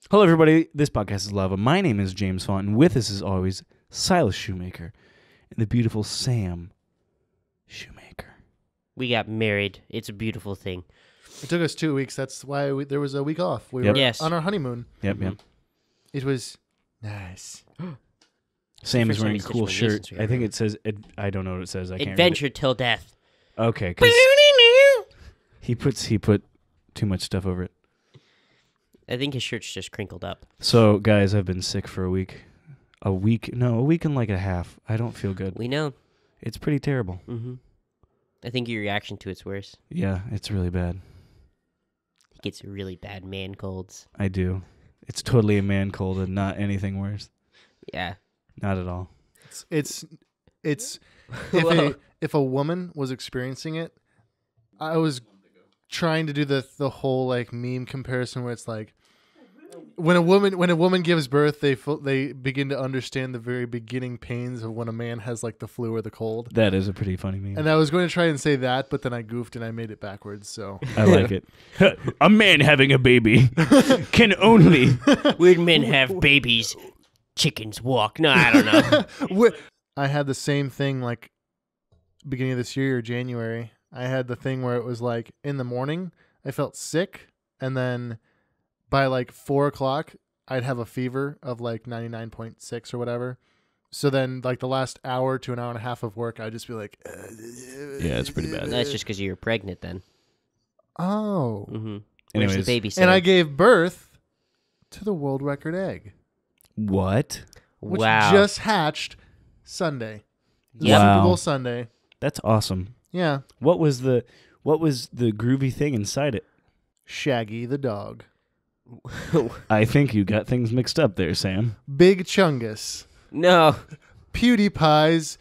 Hello, everybody. This podcast is Lava. My name is James Font, and with us, as always, Silas Shoemaker and the beautiful Sam Shoemaker. We got married. It's a beautiful thing. It took us 2 weeks. That's why there was a week off. We Yep. were Yes. on our honeymoon. Yep, yep. It was nice. Sam is First time wearing a he's cool touched my shirt. knees I think it says, I don't know what it says. I can't read Adventure till death. it. Okay, 'cause he put too much stuff over it. I think his shirt's just crinkled up. So, guys, I've been sick for a week. A week and like a half. I don't feel good. We know. It's pretty terrible. Mm-hmm. I think your reaction to it's worse. Yeah, it's really bad. He gets really bad man colds. I do. It's totally a man cold and not anything worse. Yeah. Not at all. It's Whoa. if a woman was experiencing it, I was trying to do the whole like meme comparison where it's like when a woman gives birth, they begin to understand the very beginning pains of when a man has like the flu or the cold. That is a pretty funny meme. And I was going to try and say that, but then I goofed and I made it backwards. So I like it. A man having a baby can only... When men have babies, chickens walk. No, I don't know. I had the same thing like beginning of this year or January. I had the thing where it was like in the morning I felt sick, and then by like 4 o'clock I'd have a fever of like 99.6 or whatever. So then like the last hour to an hour and a half of work, I'd just be like, Yeah, it's pretty bad. That's just because you were pregnant then. oh. Mm-hmm. Where's the Anyways. baby? And I gave birth to the world record egg, What? which Wow. just hatched Sunday. Yep. Wow. Super Bowl Sunday. That's awesome. Yeah. What was the groovy thing inside it? Shaggy the dog. I think you got things mixed up there, Sam. Big Chungus. No. PewDiePie's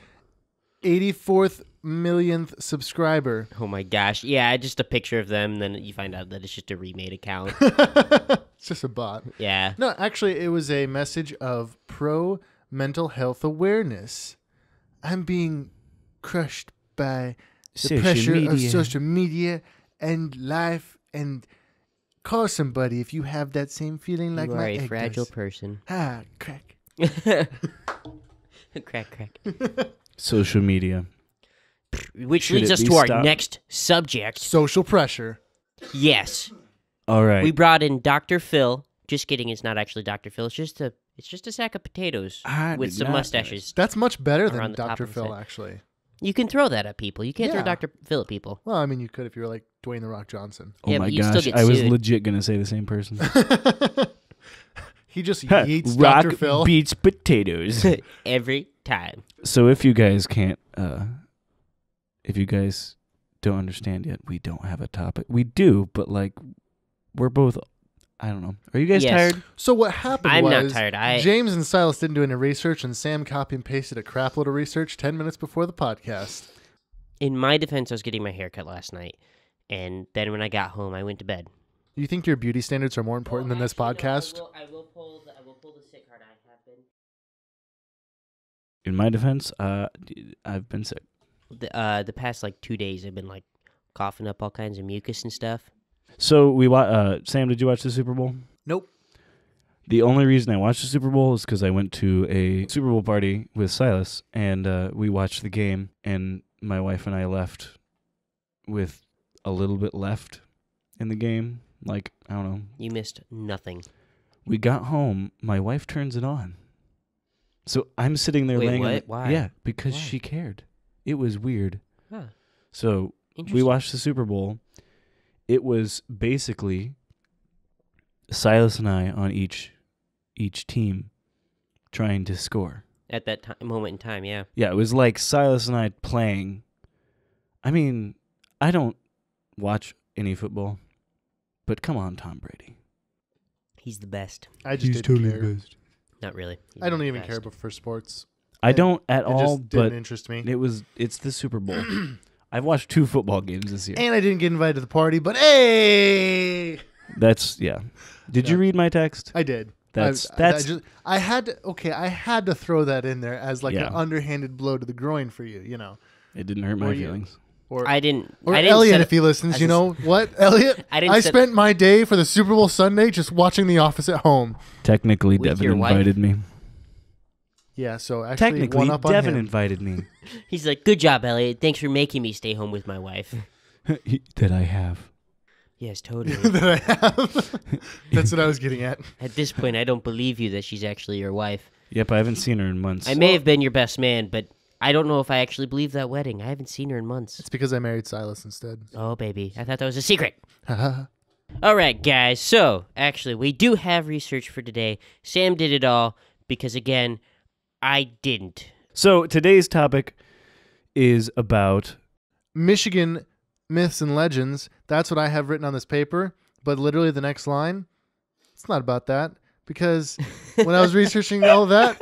84th millionth subscriber. Oh my gosh. Yeah, just a picture of them, then you find out that it's just a remade account. It's just a bot. Yeah. No, actually, it was a message of pro mental health awareness. I'm being crushed by the pressure of social media and life, and call somebody if you have that same feeling like you are my a egg fragile does. person. Ah, crack. Crack. Social media. Which Should leads it us be to our stopped? next subject. Social pressure. Yes. All right. We brought in Dr. Phil. Just kidding, it's not actually Dr. Phil. It's just a sack of potatoes I with did some not mustaches. That's much better Around than the top Dr. of his Phil, head. actually. You can throw that at people. You can't throw Yeah. Dr. Phil at people. Well, I mean, you could if you were like Dwayne The Rock Johnson. Oh Yeah, my but you'd still gosh. get I was sued. legit going to say the same person. He just Ha, eats Rock Dr. Phil. beats potatoes. Every time. So if you guys can't, if you guys don't understand yet, we don't have a topic. We do, but like, we're both, I don't know. Are you guys Yes. tired? So what happened I'm not was tired. James and Silas didn't do any research, and Sam copy and pasted a crap load of research 10 minutes before the podcast. In my defense, I was getting my hair cut last night. And then when I got home, I went to bed. You think your beauty standards are more important than this podcast? I will pull the sick card. I have been. In my defense, I've been sick. The past like 2 days, I've been like coughing up all kinds of mucus and stuff. So Sam, did you watch the Super Bowl? Nope. The only reason I watched the Super Bowl is because I went to a Super Bowl party with Silas, and we watched the game, and my wife and I left with a little bit left in the game. Like, I don't know. You missed nothing. We got home, my wife turns it on. So I'm sitting there Wait, laying on what? the- Why? Yeah, because Why? she cared. It was weird. Huh. So we Interesting. watched the Super Bowl. It was basically Silas and I on each team trying to score. At that moment in time, yeah. Yeah, it was like Silas and I playing. I mean, I don't watch any football, but come on, Tom Brady. He's the best. I just didn't care. Not really. He's I don't the even best. care for sports. I don't at It all, just didn't but interest me. it's the Super Bowl. I've watched 2 football games this year. And I didn't get invited to the party, but hey! That's, yeah. Did you Yeah. read my text? I did. That's I had to throw that in there as like Yeah. an underhanded blow to the groin for you, you know. It didn't hurt my Were you- feelings. Or I didn't. Or I didn't Elliot, set if he listens, I you just- know what, Elliot? I didn't I set- spent my day for the Super Bowl Sunday just watching The Office at home. Technically, With Devin your wife? invited me. Yeah, so actually, Technically, one up on Devin him. invited me. He's like, "Good job, Elliot. Thanks for making me stay home with my wife." That I have. Yes, totally. that I have. That's what I was getting at. At this point, I don't believe you that she's actually your wife. Yep, I haven't seen her in months. I may have been your best man, but I don't know if I actually believe that wedding. I haven't seen her in months. It's because I married Silas instead. Oh, baby. I thought that was a secret. Haha. All right, guys. So, actually, we do have research for today. Sam did it all because, again, I didn't. So today's topic is about Michigan myths and legends. That's what I have written on this paper. But literally the next line, it's not about that. Because when I was researching all of that,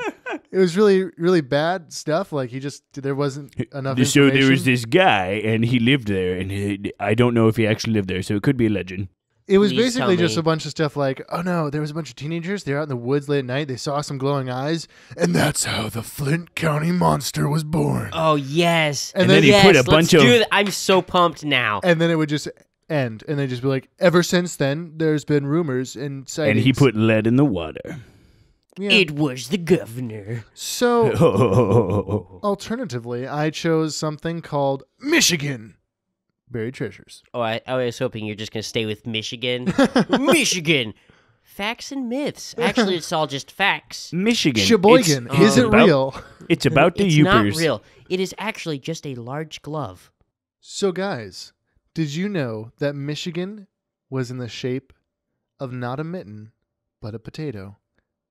it was really, really bad stuff. Like there wasn't enough So information. there was this guy, and he lived there, and I don't know if he actually lived there, so it could be a legend. It was Please basically tell just me. a bunch of stuff like, oh no, there was a bunch of teenagers. They're out in the woods late at night. They saw some glowing eyes. And that's how the Flint County Monster was born. Oh, yes. And And then he yes, put a let's bunch do of... that. I'm so pumped now. And then it would just end. And they'd just be like, ever since then, there's been rumors and sightings. And he put lead in the water. Yeah. It was the governor. So, Oh, alternatively, I chose something called Michigan Buried Treasures. Oh, I was hoping you're just going to stay with Michigan. Michigan. Facts and myths. Actually, it's all just facts. Michigan. Sheboygan. It's Is it about- real? It's about the It's Yoopers. not real. It is actually just a large glove. So, guys, did you know that Michigan was in the shape of not a mitten, but a potato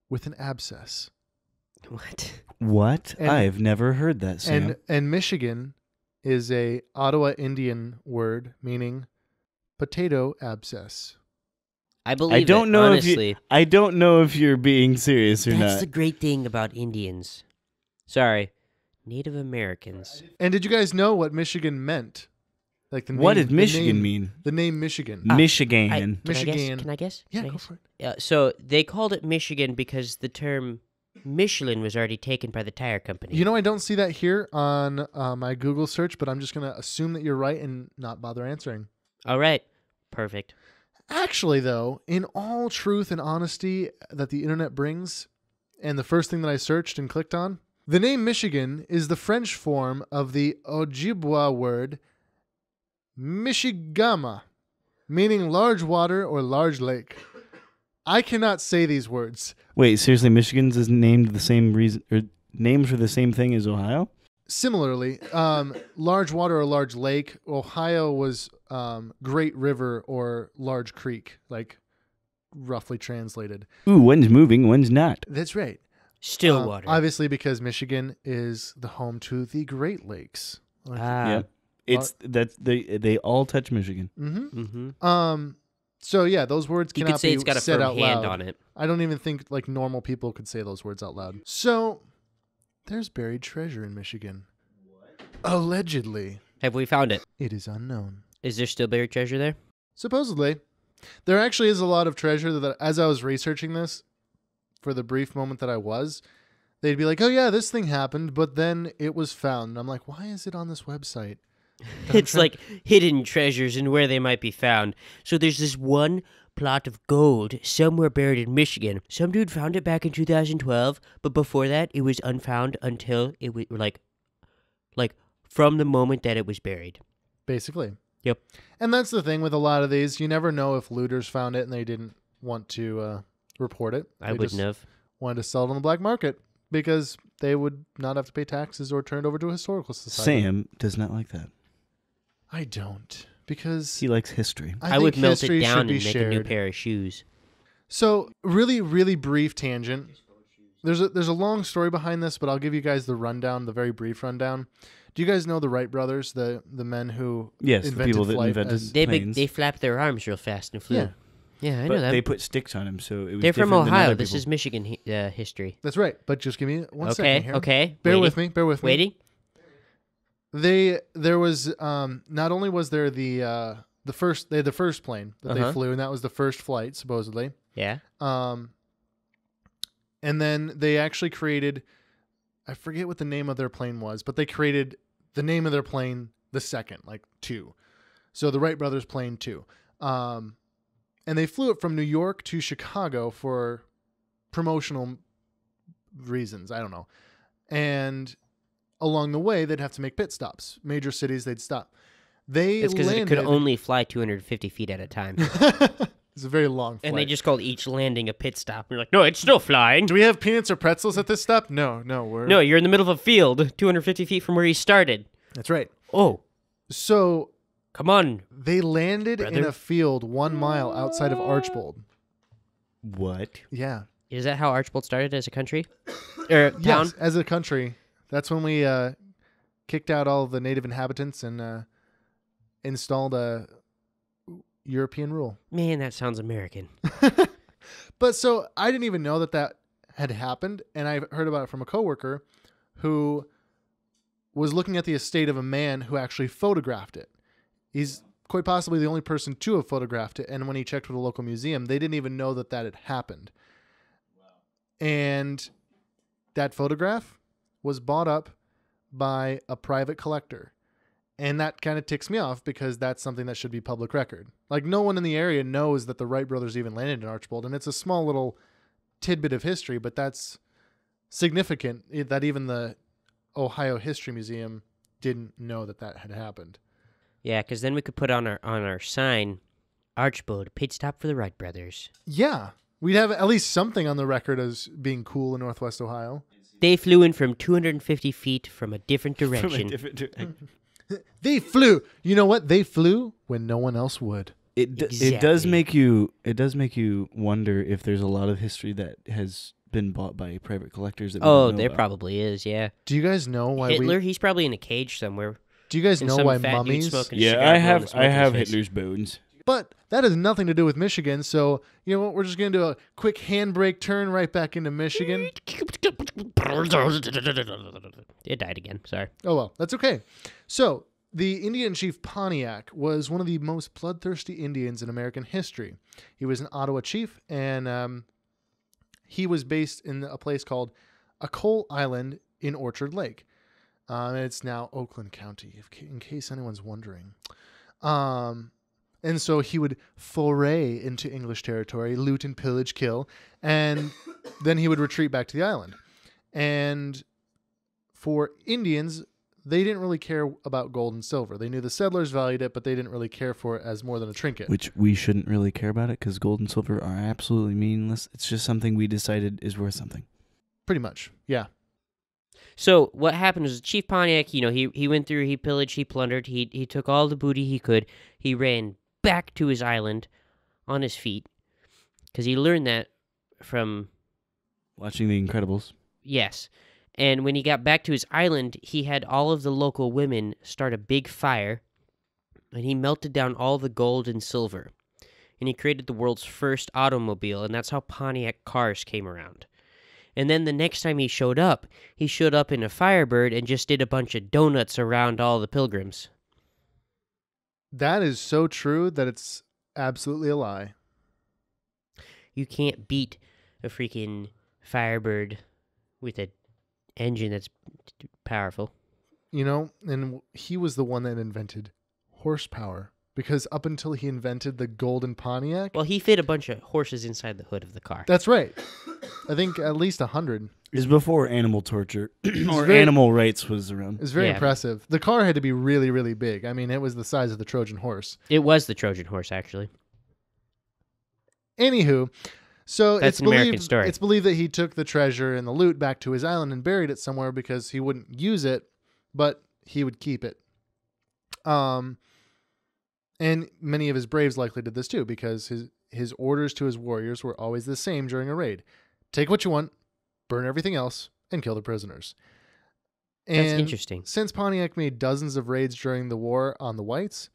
with an abscess? What? What? And- I've never heard that, Sam. And Michigan is a Ottawa Indian word meaning potato abscess. I believe I don't it, know honestly. I don't know if you're being serious or That's not. the great thing about Indians. Sorry, Native Americans. And did you guys know what Michigan meant? Like the name, What did the Michigan name- mean? The name Michigan. Michigan. Can Michigan. I guess? Yeah, Can I go guess? for it. So they called it Michigan because the term Michelin was already taken by the tire company. You know, I don't see that here on my Google search, but I'm just going to assume that you're right and not bother answering. All right. Perfect. Actually, though, in all truth and honesty that the internet brings, and the first thing that I searched and clicked on, the name Michigan is the French form of the Ojibwa word Michigama, meaning large water or large lake. I cannot say these words. Wait, seriously, Michigan's is named the same reason, or named for the same thing as Ohio? Similarly, large water or large lake. Ohio was great river or large creek, like roughly translated. Ooh, one's moving, one's not. That's right. Stillwater. Obviously, because Michigan is the home to the Great Lakes. Yep. It's they all touch Michigan. Mm-hmm. So yeah, those words You cannot could say be it's got a said firm out hand loud. on it. I don't even think like normal people could say those words out loud. So there's buried treasure in Michigan. Allegedly, Have we found it? it is unknown. Is there still buried treasure there? Supposedly, there actually is a lot of treasure that as I was researching this, for the brief moment that I was, they'd be like, "Oh yeah, this thing happened, but then it was found." And I'm like, "Why is it on this website?" It's like hidden treasures and where they might be found. So there's this one plot of gold somewhere buried in Michigan. Some dude found it back in 2012, but before that, it was unfound until it was like from the moment that it was buried. Basically. Yep. And that's the thing with a lot of these. You never know if looters found it and they didn't want to report it. I They wouldn't just have. wanted to sell it on the black market because they would not have to pay taxes or turn it over to a historical society. Sam does not like that. I don't, because He likes history. I would think melt history it down should be and make shared. a new pair of shoes. So really, really brief tangent. There's a long story behind this, but I'll give you guys the rundown, the very brief rundown. Do you guys know the Wright brothers, the men who Yes, the invented people that flight invented as- planes. They flapped their arms real fast and flew. Yeah. Yeah, I know but that. they put sticks on him, so it was They're from different than Ohio. other This people. is Michigan history. That's right. But just give me one second Okay, here. okay. Bear Waiting. with me. Bear with me. Waiting. There was not only was there the first plane that they Uh-huh. flew, and that was the first flight supposedly. Yeah. And then they actually created, I forget what the name of their plane was, but they created the name of their plane the second, like 2. So the Wright brothers plane 2. And they flew it from New York to Chicago for promotional reasons. I don't know. And along the way, they'd have to make pit stops. Major cities, they'd stop. It's because it could only fly 250 feet at a time. It's a very long flight. And they just called each landing a pit stop. You're like, no, it's still flying. Do we have peanuts or pretzels at this stop? No, No, you're in the middle of a field, 250 feet from where he started. That's right. Oh. So Come on. they landed brother. in a field 1 mile outside of Archbold. What? Yeah. Is that how Archbold started as a country? Or town? Yes, as a country. That's when we kicked out all of the native inhabitants and installed a European rule. Man, that sounds American. But so I didn't even know that had happened, and I heard about it from a coworker who was looking at the estate of a man who actually photographed it. He's quite possibly the only person to have photographed it, and when he checked with a local museum, they didn't even know that had happened. Wow. And that photograph was bought up by a private collector. And that kind of ticks me off because that's something that should be public record. Like, no one in the area knows that the Wright brothers even landed in Archbold, and it's a small little tidbit of history, but that's significant that even the Ohio History Museum didn't know that had happened. Yeah, because then we could put on our sign, Archbold, pit stop for the Wright brothers. Yeah. We'd have at least something on the record as being cool in Northwest Ohio. They flew in from 250 feet from a different direction. They flew. You know what? They flew when no one else would. It does make you wonder if there's a lot of history that has been bought by private collectors. That we don't know there about. probably is. Yeah. Do you guys know why Hitler? He's probably in a cage somewhere. Do you guys in know some why fat dude mummies? smoking a Yeah, cigar I blowing the smoke in have his face. Hitler's bones. But that has nothing to do with Michigan. So, you know what? We're just going to do a quick handbrake turn right back into Michigan. It died again. Sorry. Oh, well, that's okay. So, the Indian chief Pontiac was one of the most bloodthirsty Indians in American history. He was an Ottawa chief, and he was based in a place called Atoll Island in Orchard Lake. It's now Oakland County, in case anyone's wondering. And so he would foray into English territory, loot and pillage, kill, and then he would retreat back to the island. And for Indians, they didn't really care about gold and silver. They knew the settlers valued it, but they didn't really care for it as more than a trinket. Which we shouldn't really care about it because gold and silver are absolutely meaningless. It's just something we decided is worth something. Pretty much, yeah. So what happened was Chief Pontiac, he went through, he pillaged, he plundered, he took all the booty he could. He ran back to his island on his feet because he learned that from... Watching The Incredibles. Yes. And when he got back to his island, he had all of the local women start a big fire, and he melted down all the gold and silver. And he created the world's first automobile, and that's how Pontiac cars came around. And then the next time he showed up in a Firebird and just did a bunch of donuts around all the pilgrims. That is so true that it's absolutely a lie. You can't beat a freaking Firebird with an engine that's powerful. You know, and he was the one that invented horsepower. Because up until he invented the golden Pontiac... Well, he fit a bunch of horses inside the hood of the car. That's right. I think at least 100. It was before animal torture or animal rights was around. It's very impressive. The car had to be really, really big. I mean, it was the size of the Trojan horse. It was the Trojan horse, actually. Anywho, so that's an American story. It's believed that he took the treasure and the loot back to his island and buried it somewhere because he wouldn't use it, but he would keep it. And many of his braves likely did this too, because his orders to his warriors were always the same during a raid. Take what you want, burn everything else, and kill the prisoners. And that's interesting. Since Pontiac made dozens of raids during the war on the whites,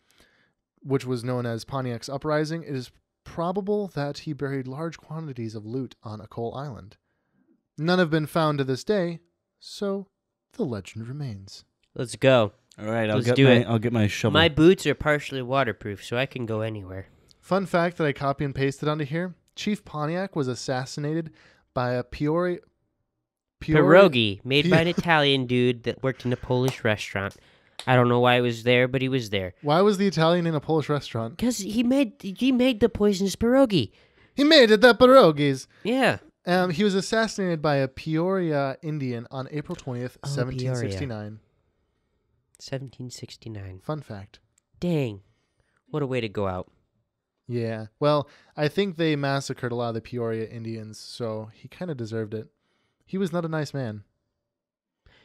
which was known as Pontiac's Uprising, it is probable that he buried large quantities of loot on Atoll Island. None have been found to this day, so the legend remains. Let's go. All right, I'll get my shovel. My boots are partially waterproof, so I can go anywhere. Fun fact that I copy and pasted onto here: Chief Pontiac was assassinated by a pierogi made by an Italian dude that worked in a Polish restaurant. I don't know why he was there, but he was there. Why was the Italian in a Polish restaurant? Because he made the poisonous pierogi. He made it, the pierogies. Yeah. He was assassinated by a Peoria Indian on April 20th, Oh, 1769. 1769. Fun fact. Dang. What a way to go out. Yeah. Well, I think they massacred a lot of the Peoria Indians, so he kind of deserved it. He was not a nice man.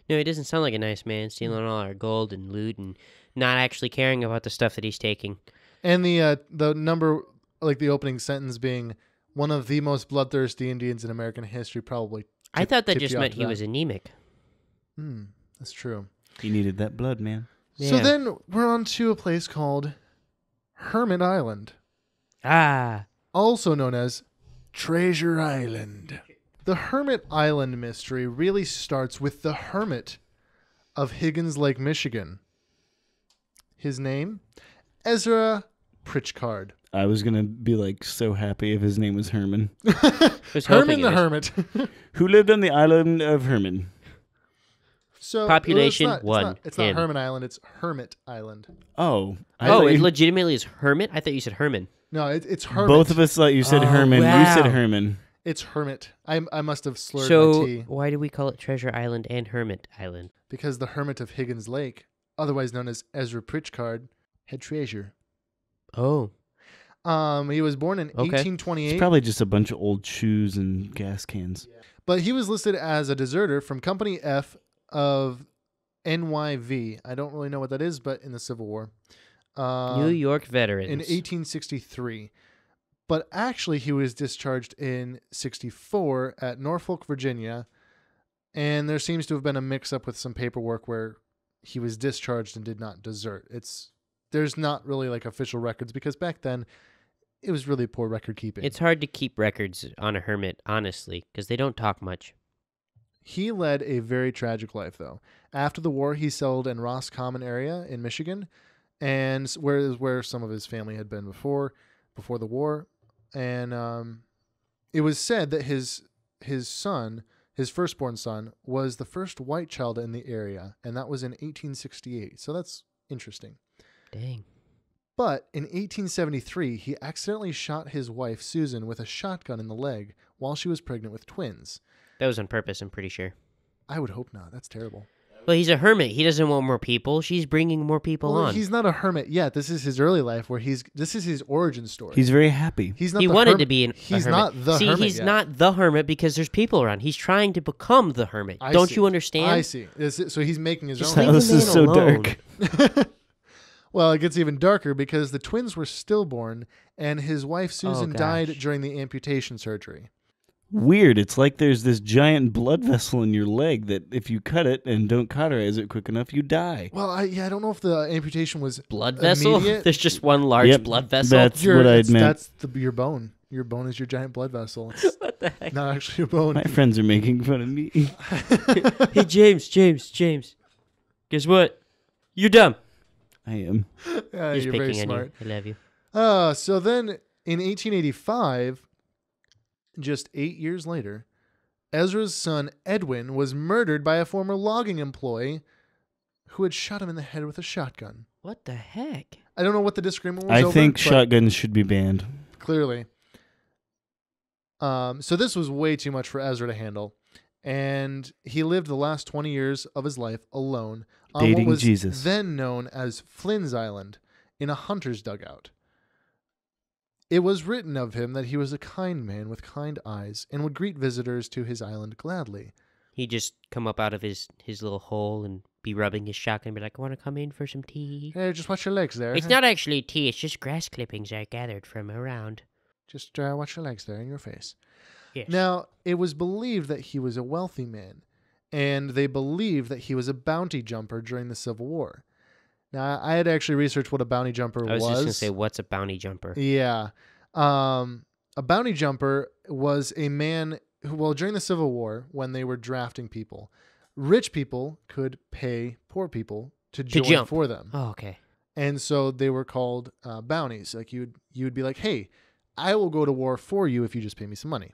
No, he doesn't sound like a nice man, stealing all our gold and loot and not actually caring about the stuff that he's taking. And the number, like the opening sentence being one of the most bloodthirsty Indians in American history, probably. I thought that tipped just you off meant to he that. was anemic. That's true. He needed that blood, man. So Yeah. then we're on to a place called Hermit Island, Ah. also known as Treasure Island. The Hermit Island mystery really starts with the hermit of Higgins Lake, Michigan. His name? Ezra Pritchard. I was gonna be like so happy if his name was Herman. Herman the Hermit. Who lived on the island of Herman? So Population it's not, one. It's not in. Hermit Island. It's Hermit Island. Oh, It legitimately is Hermit? I thought you said Herman. No, it's Hermit. both of us thought you said Oh, Herman. You said wow. Herman. It's Hermit. I must have slurred my So T why do we call it Treasure Island and Hermit Island? because the Hermit of Higgins Lake, otherwise known as Ezra Pritchard, had treasure. Oh. He was born in Okay. 1828, It's probably just a bunch of old shoes and gas cans. but he was listed as a deserter from Company F of NYV. I don't really know what that is, but in the Civil War. New York veterans. In 1863. But actually, he was discharged in 64 at Norfolk, Virginia. And there seems to have been a mix-up with some paperwork where he was discharged and did not desert. There's not really like official records because back then it was really poor record keeping. It's hard to keep records on a hermit, honestly, because they don't talk much. He led a very tragic life, though. After the war, he settled in Roscommon area in Michigan, and where some of his family had been before the war. And it was said that his son, his firstborn son, was the first white child in the area, and that was in 1868. So that's interesting. Dang. But in 1873, he accidentally shot his wife, Susan, with a shotgun in the leg while she was pregnant with twins. That was on purpose, I'm pretty sure. I would hope not. That's terrible. Well, he's a hermit. He doesn't want more people. She's bringing more people Well, on. he's not a hermit yet. This is his early life where this is his origin story. He's very happy. He's not He the wanted hermit. to be a He's hermit. not the See, hermit he's yet. not the hermit because there's people around. He's trying to become the hermit. I Don't see. you understand? I see. So he's making his Just own. leave the Silas is man so alone. dark. Well, it gets even darker because the twins were stillborn and his wife Susan died gosh. during the amputation surgery. Weird. It's like there's this giant blood vessel in your leg that if you cut it and don't cauterize it quick enough, you die. Well, I don't know if the amputation was Blood vessel? immediate. There's just one large Yep, blood vessel? that's what I'd meant. That's your bone. Your bone is your giant blood vessel. It's What the heck? not actually a bone. My friends are making fun of me. Hey, James. Guess what? You're dumb. I am. Yeah, Just you're very picking on smart. you. I love you. So then in 1885, just 8 years later, Ezra's son Edwin was murdered by a former logging employee who had shot him in the head with a shotgun. What the heck? I don't know what the disagreement was I over, think but shotguns should be banned. clearly. So this was way too much for Ezra to handle. And he lived the last 20 years of his life alone on Dating what was Jesus. then known as Flynn's Island in a hunter's dugout. It was written of him that he was a kind man with kind eyes and would greet visitors to his island gladly. He'd just come up out of his little hole and be rubbing his shotgun and be like, I want to come in for some tea. Hey, just watch your legs there. It's not actually tea. It's just grass clippings I gathered from around. Just watch your legs there in your face. Yes. Now, it was believed that he was a wealthy man, and they believed that he was a bounty jumper during the Civil War. Now, I had actually researched what a bounty jumper I was just going to say, what's a bounty jumper? Yeah. A bounty jumper was a man who, well, during the Civil War, when they were drafting people, rich people could pay poor people to join jump. for them. Oh, okay. And so they were called bounties. Like you would be like, hey, I will go to war for you if you just pay me some money.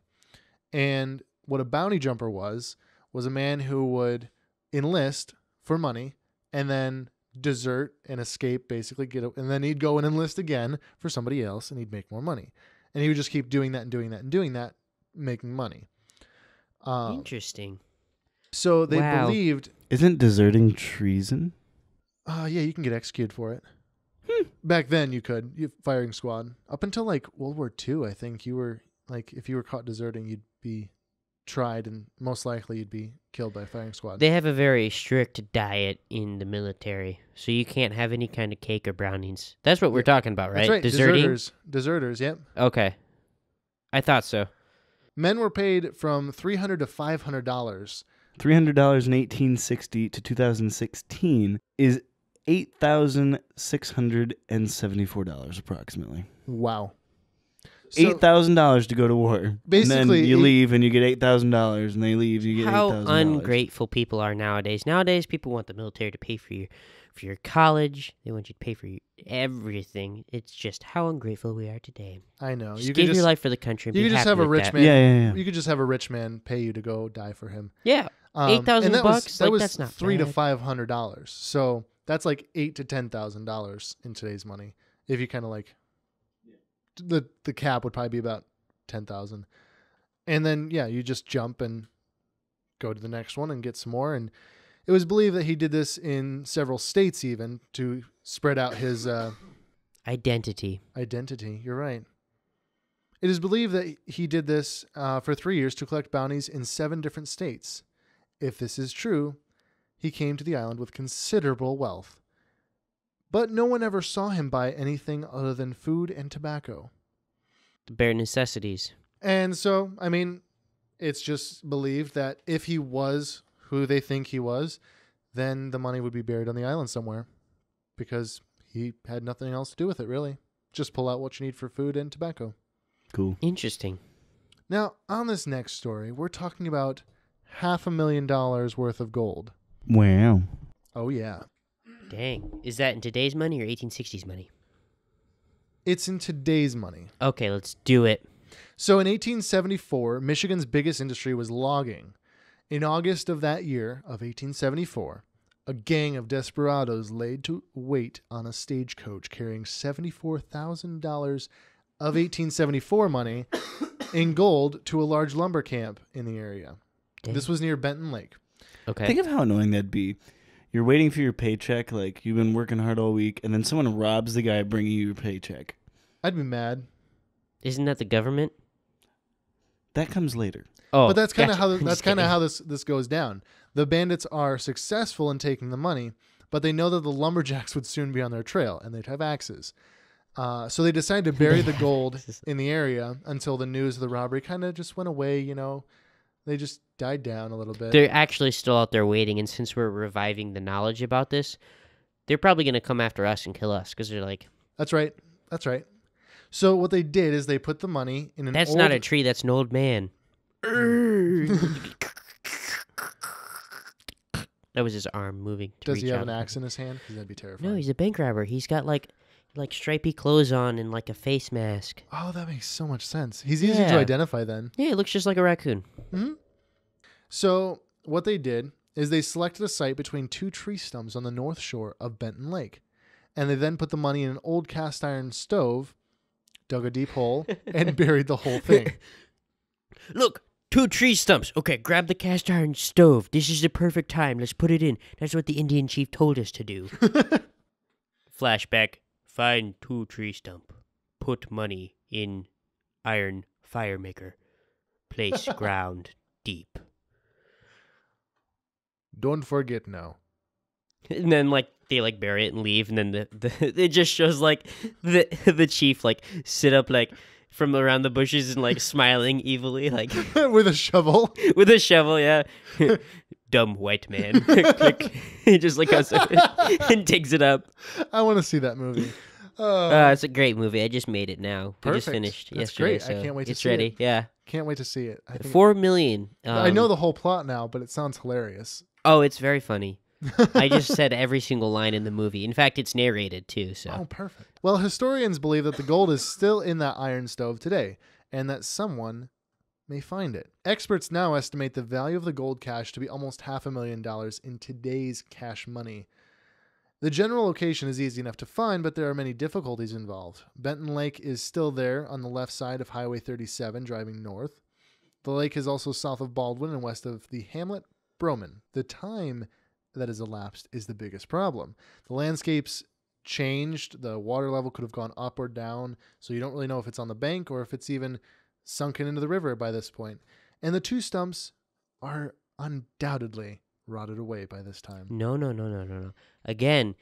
And what a bounty jumper was a man who would enlist for money and then desert and escape, basically and then he'd go and enlist again for somebody else, and he'd make more money. And he would just keep doing that and doing that and doing that, making money. Interesting. So they Wow. believed, Isn't deserting treason? yeah, you can get executed for it. Back then, you could. Firing squad. Up until like World War II, I think you were like, if you were caught deserting, you'd be tried, and most likely you'd be killed by firing squad. They have a very strict diet in the military, so you can't have any kind of cake or brownies. That's what we're talking about, right? That's right. Deserting? Deserters. Yep. Okay. I thought so. Men were paid from $300 to $500. $300 in 1860 to 2016 is $8,674 approximately. Wow. So, $8,000 to go to war. And Basically, then you leave and you get $8,000, and they leave, you get How $8,000. ungrateful people are nowadays. Nowadays, people want the military to pay for your college. They want you to pay for everything. It's just how ungrateful we are today. I know. Just give your life for the country. And you be could just happy have a with rich that. man. Yeah. You could just have a rich man pay you to go die for him. Yeah, $8,000 and that bucks. That was that's not $300 to bad. $500. So that's like $8,000 to $10,000 in today's money. If you kind of like, the cap would probably be about 10,000, and then you just jump and go to the next one and get some more. And it was believed that he did this in several states, even to spread out his Identity. identity. You're right. It is believed that he did this for 3 years to collect bounties in 7 different states. If this is true, he came to the island with considerable wealth. But no one ever saw him buy anything other than food and tobacco. The bare necessities. And so, I mean, it's just believed that if he was who they think he was, then the money would be buried on the island somewhere, because he had nothing else to do with it, really. Just pull out what you need for food and tobacco. Cool. Interesting. Now, on this next story, we're talking about $500,000 worth of gold. Wow. Oh, yeah. Dang. Is that in today's money or 1860s money? It's in today's money. Okay, let's do it. So in 1874, Michigan's biggest industry was logging. In August of that year, of 1874, a gang of desperados laid to wait on a stagecoach carrying $74,000 of 1874 money in gold to a large lumber camp in the area. Dang. This was near Benton Lake. Okay. Think of how annoying that'd be. You're waiting for your paycheck, like you've been working hard all week, and then someone robs the guy bringing you your paycheck. I'd be mad. Isn't that the government? That comes later. Oh, But that's kind of gotcha. how this goes down. The bandits are successful in taking the money, but they know that the lumberjacks would soon be on their trail, and they'd have axes. So they decided to bury the gold in the area until the news of the robbery kind of just went away. They just died down a little bit. They're actually still out there waiting, and since we're reviving the knowledge about this, they're probably going to come after us and kill us because they're like, That's right. So what they did is they put the money in an that's old... not a tree, that's an old man. That was his arm moving to Does reach he have out. an axe in his hand? Because that'd be terrifying. No, he's a bank robber. He's got like stripy clothes on and like a face mask. Oh, that makes so much sense. He's easy to Yeah. identify then. Yeah, he looks just like a raccoon. So what they did is they selected a site between 2 tree stumps on the north shore of Benton Lake. And they then put the money in an old cast iron stove, dug a deep hole, and buried the whole thing. Look, 2 tree stumps. Okay, grab the cast iron stove. This is the perfect time. Let's put it in. That's what the Indian chief told us to do. Flashback. Find 2 tree stump. Put money in iron fire maker. Place ground deep. Don't forget now. And then they bury it and leave, and then the it just shows the chief sit up from around the bushes and smiling evilly With a shovel. with a shovel, yeah. Dumb white man. Click. He just goes and digs it up. I want to see that movie. It's a great movie. I just made it now. We just Perfect. finished That's yesterday. great. I So can't wait to it's see ready. it. Yeah. Can't wait to see it. I think 4 million. I know the whole plot now, but it sounds hilarious. Oh, it's very funny. I just said every single line in the movie. In fact, it's narrated too. So Oh, perfect. Well, historians believe that the gold is still in that iron stove today, and that someone may find it. Experts now estimate the value of the gold cash to be almost $500,000 in today's cash money. The general location is easy enough to find, but there are many difficulties involved. Benton Lake is still there on the left side of Highway 37 driving north. The lake is also south of Baldwin and west of the hamlet Broman. The time that has elapsed is the biggest problem. The landscape's changed. The water level could have gone up or down, so you don't really know if it's on the bank or if it's even sunken into the river by this point. And the two stumps are undoubtedly rotted away by this time. No. Again,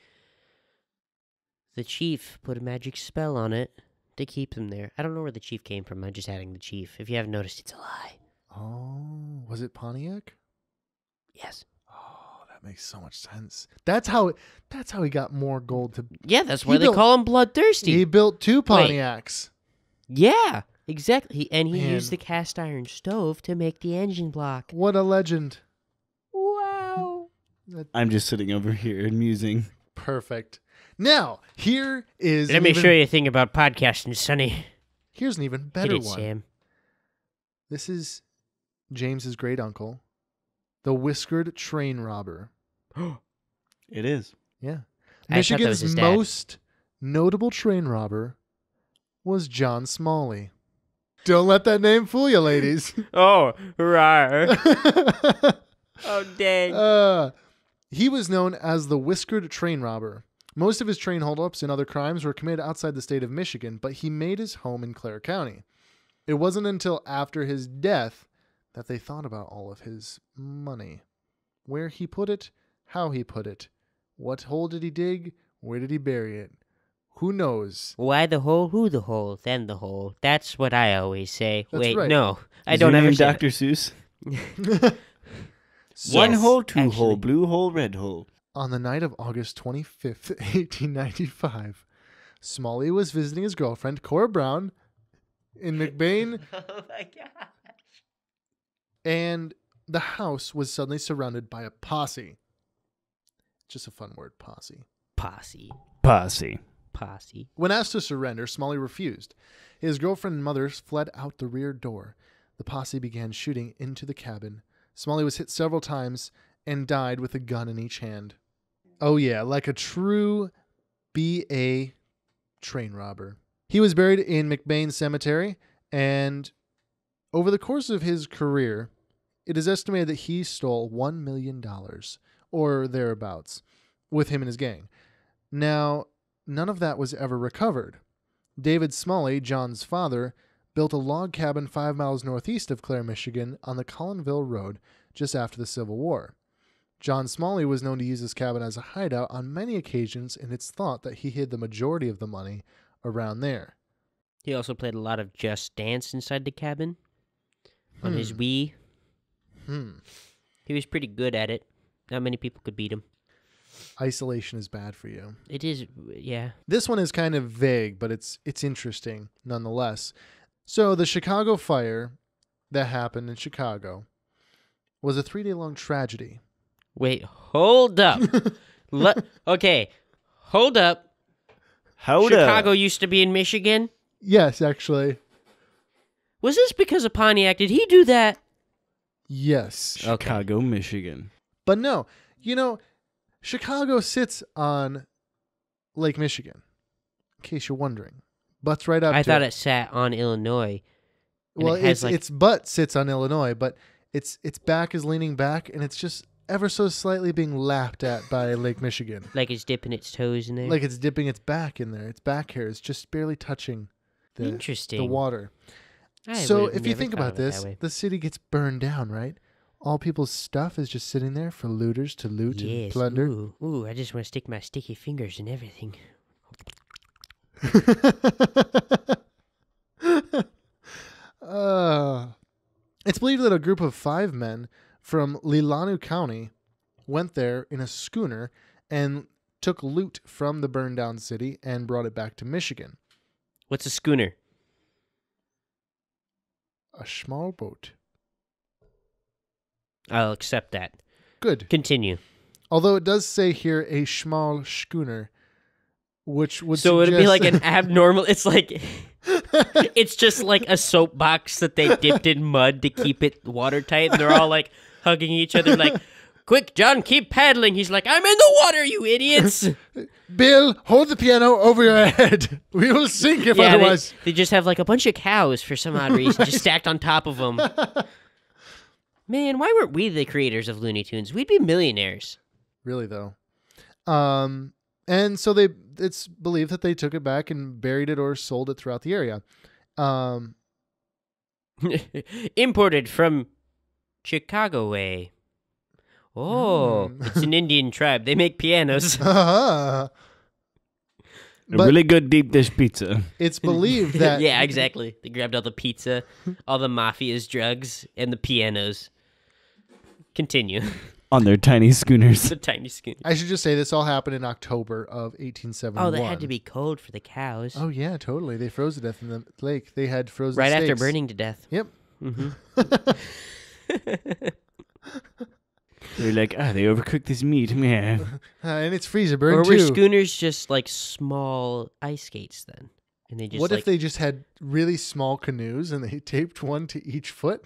the chief put a magic spell on it to keep them there. I don't know where the chief came from. I'm just adding the chief. If you haven't noticed, it's a lie. Oh, was it Pontiac? Yes. Oh, that makes so much sense. That's how he got more gold to. Yeah, that's why they call him bloodthirsty. He built 2 Pontiacs. Yeah, exactly. And he Man. used the cast iron stove to make the engine block. What a legend. Wow. I'm just sitting over here and musing. Perfect. Now, here is Let me show you a thing about podcasting, Sonny. Here's an even better Hit it, one. Sam. This is James's great uncle, the whiskered train robber. It is. Yeah. I thought that was Michigan's his dad. most notable train robber was John Smalley. Don't let that name fool you, ladies. Oh, rar. Oh, dang. He was known as the whiskered train robber. Most of his train holdups and other crimes were committed outside the state of Michigan, but he made his home in Clare County. It wasn't until after his death that they thought about all of his money. Where he put it, how he put it, what hole did he dig, where did he bury it? Who knows? Why the hole? Who the hole? Then the hole. That's what I always say. That's Wait, right. no. I Is don't your ever name say Dr. Seuss? So, One Yes, hole, two actually. hole, blue hole, red hole. on the night of August 25th, 1895, Smalley was visiting his girlfriend, Cora Brown, in McBain, Oh, my God. and the house was suddenly surrounded by a posse. Just a fun word, posse. Posse. Posse. Posse. When asked to surrender, Smalley refused. His girlfriend and mother fled out the rear door. The posse began shooting into the cabin. Smalley was hit several times and died with a gun in each hand. Oh yeah, like a true B.A. train robber. He was buried in McBain Cemetery, and over the course of his career, it is estimated that he stole $1 million, or thereabouts, with him and his gang. Now, none of that was ever recovered. David Smalley, John's father, built a log cabin 5 miles northeast of Clare, Michigan, on the Collinville Road just after the Civil War. John Smalley was known to use this cabin as a hideout on many occasions, and it's thought that he hid the majority of the money around there. He also played a lot of Just Dance inside the cabin on his Wii. He was pretty good at it. Not many people could beat him. Isolation is bad for you. It is, yeah. This one is kind of vague, but it's interesting nonetheless. So the Chicago fire that happened in Chicago was a 3-day-long tragedy. Wait, hold up. Okay, hold up. Hold Chicago up. used to be in Michigan? Yes, actually. Was this because of Pontiac? Did he do that? Yes. Chicago, Michigan. But no, Chicago sits on Lake Michigan, in case you're wondering. Butts right up I to thought it. it sat on Illinois. and Well, it has, its butt sits on Illinois, but its back is leaning back, and it's just ever so slightly being lapped at by Lake Michigan. Like it's dipping its toes in there. Like it's dipping its back in there. Its back hair is just barely touching the Interesting. water. I So would've if you never think thought about of it that this, way. the city gets burned down, right? All people's stuff is just sitting there for looters to loot and Yes. plunder. Ooh, I just want to stick my sticky fingers in everything. It's believed that a group of 5 men from Leelanau County went there in a schooner and took loot from the burned down city and brought it back to Michigan. What's a schooner? A small boat. I'll accept that. Good. Continue. Although it does say here a small schooner, which would So it'd be suggest- like an abnormal. It's like it's just like a soapbox that they dipped in mud to keep it watertight, and they're all like hugging each other, like, Quick, John, keep paddling. He's like, I'm in the water, you idiots. Bill, hold the piano over your head. We will sink if Yeah, otherwise. they just have like a bunch of cows for some odd reason, just stacked on top of them. Man, why weren't we the creators of Looney Tunes? We'd be millionaires. Really, though. And so it's believed that they took it back and buried it or sold it throughout the area. Imported from Chicago way. Oh, it's an Indian tribe. They make pianos. A But- really good deep dish pizza. It's believed that Yeah, exactly. They grabbed all the pizza, all the mafia's drugs, and the pianos. Continue. On their tiny schooners. The tiny skin. I should just say this all happened in October of 1871. Oh, that had to be cold for the cows. Oh yeah, totally. They froze to death in the lake. They had frozen right after steaks. burning to death. Yep. Mm-hmm. They're like, they overcooked this meat, man. And it's freezer Or burned were too. schooners just like small ice skates then? And they just What like, if they just had really small canoes and they taped one to each foot?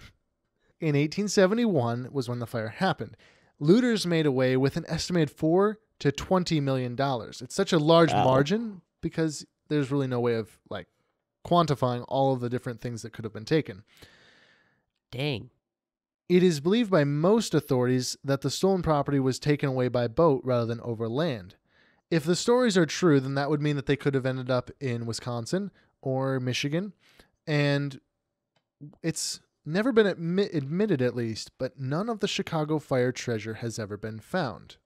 In 1871 was when the fire happened. Looters made away with an estimated $4 to $20 million. It's such a large Wow. margin because there's really no way of like quantifying all of the different things that could have been taken. dang. It is believed by most authorities that the stolen property was taken away by boat rather than over land. If the stories are true, then that would mean that they could have ended up in Wisconsin or Michigan. And it's never been admitted, at least, but none of the Chicago fire treasure has ever been found.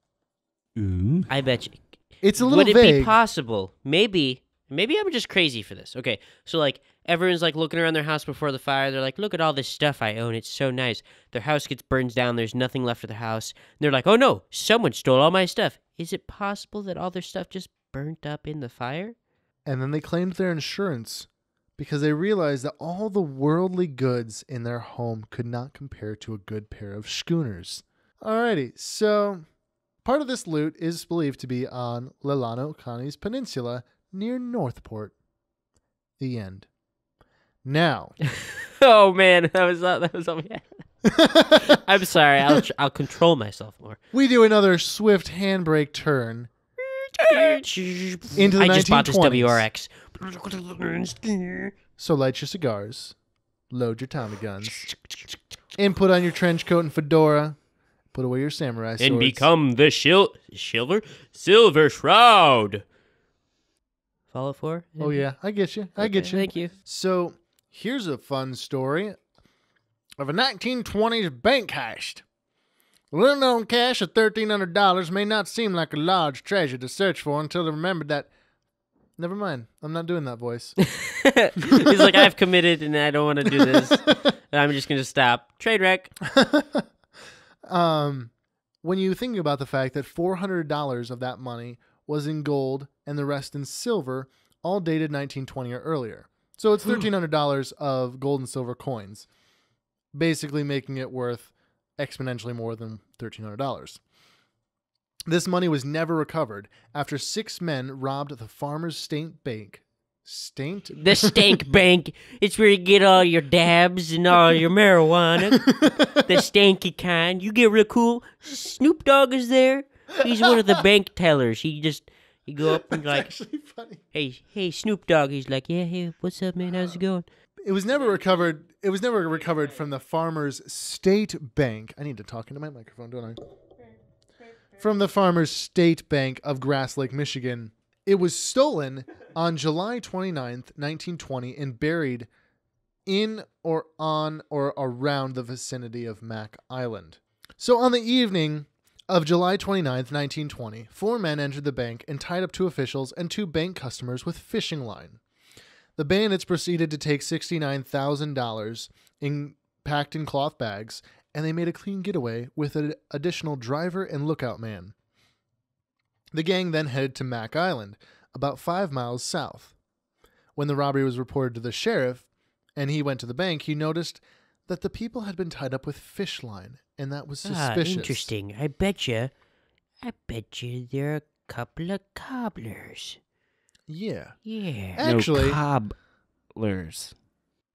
Ooh. I bet you. It's a little Would it vague. be possible? Maybe I'm just crazy for this. Okay, so like everyone's like looking around their house before the fire. They're like, look at all this stuff I own. It's so nice. Their house gets burned down. There's nothing left of their house. And they're like, oh no, someone stole all my stuff. Is it possible that all their stuff just burnt up in the fire? And then they claimed their insurance because they realized that all the worldly goods in their home could not compare to a good pair of schooners. Alrighty, so part of this loot is believed to be on Leelanau-Conne's Peninsula near Northport. The end. Now, Oh man, that was all we had. I'm sorry. I'll control myself more. we do another swift handbrake turn into the I just bought this 1920s. WRX. So light your cigars, load your Tommy guns, and put on your trench coat and fedora. Put away your samurai swords. And become the Silver Shroud. Follow 4? Oh yeah, I get you. I get you. Thank you. So here's a fun story of a 1920s bank heist. Little known cash of $1,300 may not seem like a large treasure to search for until they remembered that. Never mind. I'm not doing that voice. He's like, I've committed and I don't want to do this. I'm just going to stop. Trade wreck. When you think about the fact that $400 of that money was in gold and the rest in silver, all dated 1920 or earlier. So it's $1,300 of gold and silver coins, basically making it worth exponentially more than $1,300. This money was never recovered after 6 men robbed the Farmers State Bank. The Stank Bank. It's where you get all your dabs and all your marijuana. The stanky kind. You get real cool. Snoop Dogg is there. He's one of the bank tellers. You go up and like, Actually funny. hey, Snoop Dogg. He's like, yeah, hey, what's up, man? How's it going? It was never recovered. It was never recovered from the Farmers State Bank. I need to talk into my microphone, don't I? From the Farmers State Bank of Grass Lake, Michigan. It was stolen on July 29th, 1920, and buried in or on or around the vicinity of Mack Island. So on the evening of July 29th, 1920, 4 men entered the bank and tied up 2 officials and 2 bank customers with fishing line. The bandits proceeded to take $69,000 packed in cloth bags, and they made a clean getaway with an additional driver and lookout man. The gang then headed to Mack Island, about 5 miles south. When the robbery was reported to the sheriff, and he went to the bank, he noticed that the people had been tied up with fish line, and that was suspicious. Interesting. I bet you they're a couple of cobblers. Yeah. Yeah. Actually, no cobblers.